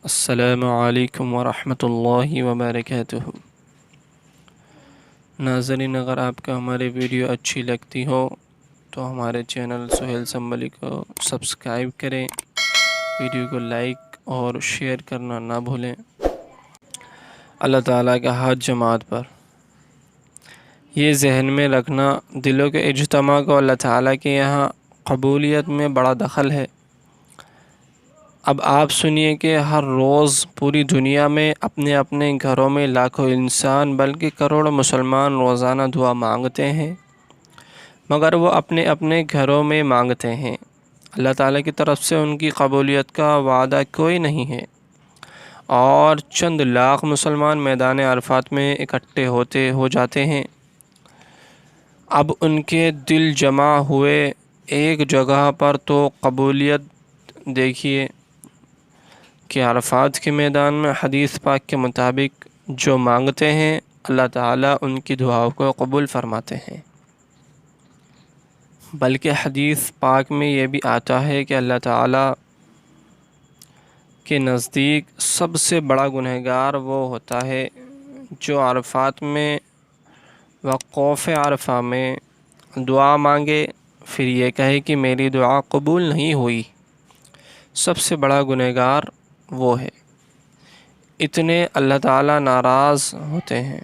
السلام علیکم ورحمۃ اللہ وبرکاتہ۔ ناظرین، اگر آپ کو ہماری ویڈیو اچھی لگتی ہو تو ہمارے چینل سہیل سنبھلی کو سبسکرائب کریں، ویڈیو کو لائک اور شیئر کرنا نہ بھولیں۔ اللہ تعالیٰ کا ہاتھ جماعت پر، یہ ذہن میں رکھنا، دلوں کے اجتماع کو اللہ تعالیٰ کے یہاں قبولیت میں بڑا دخل ہے۔ اب آپ سنیے کہ ہر روز پوری دنیا میں اپنے اپنے گھروں میں لاکھوں انسان بلکہ کروڑوں مسلمان روزانہ دعا مانگتے ہیں، مگر وہ اپنے اپنے گھروں میں مانگتے ہیں۔ اللہ تعالیٰ کی طرف سے ان کی قبولیت کا وعدہ کوئی نہیں ہے، اور چند لاکھ مسلمان میدان عرفات میں اکٹھے ہو جاتے ہیں۔ اب ان کے دل جمع ہوئے ایک جگہ پر تو قبولیت دیکھیے کہ عرفات کے میدان میں حدیث پاک کے مطابق جو مانگتے ہیں اللہ تعالیٰ ان کی دعاؤں کو قبول فرماتے ہیں۔ بلکہ حدیث پاک میں یہ بھی آتا ہے کہ اللہ تعالیٰ کے نزدیک سب سے بڑا گنہگار وہ ہوتا ہے جو عرفات میں وقوف عرفہ میں دعا مانگے، پھر یہ کہے کہ میری دعا قبول نہیں ہوئی۔ سب سے بڑا گنہگار وہ ہے، اتنے اللہ تعالیٰ ناراض ہوتے ہیں۔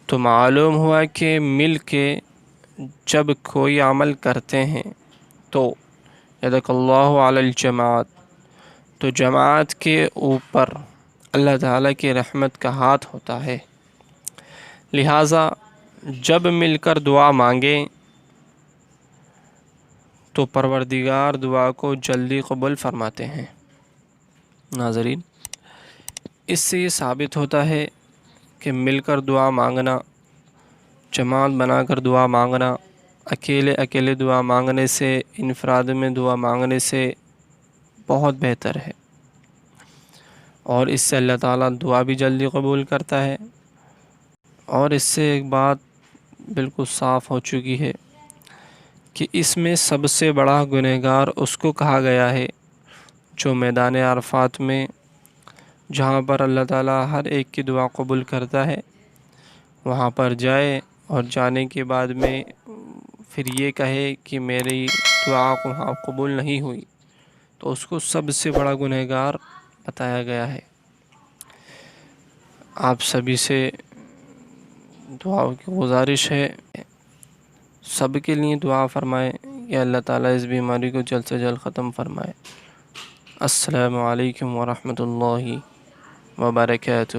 تو معلوم ہوا کہ مل کے جب کوئی عمل کرتے ہیں تو یدک اللہ علی الجماعت، تو جماعت کے اوپر اللہ تعالیٰ کی رحمت کا ہاتھ ہوتا ہے۔ لہٰذا جب مل کر دعا مانگیں تو پروردگار دعا کو جلدی قبول فرماتے ہیں۔ ناظرین، اس سے یہ ثابت ہوتا ہے کہ مل کر دعا مانگنا، جماعت بنا کر دعا مانگنا، اکیلے دعا مانگنے سے، انفراد میں دعا مانگنے سے بہت بہتر ہے، اور اس سے اللہ تعالیٰ دعا بھی جلدی قبول کرتا ہے۔ اور اس سے ایک بات بالکل صاف ہو چکی ہے کہ اس میں سب سے بڑا گنہگار اس کو کہا گیا ہے جو میدان عرفات میں، جہاں پر اللہ تعالیٰ ہر ایک کی دعا قبول کرتا ہے، وہاں پر جائے اور جانے کے بعد میں پھر یہ کہے کہ میری دعا وہاں قبول نہیں ہوئی، تو اس کو سب سے بڑا گنہگار بتایا گیا ہے۔ آپ سبھی سے دعاؤں کی گزارش ہے، سب کے لیے دعا فرمائیں کہ اللہ تعالیٰ اس بیماری کو جلد سے جلد ختم فرمائے۔ السلام علیکم ورحمۃ اللہ وبرکاتہ۔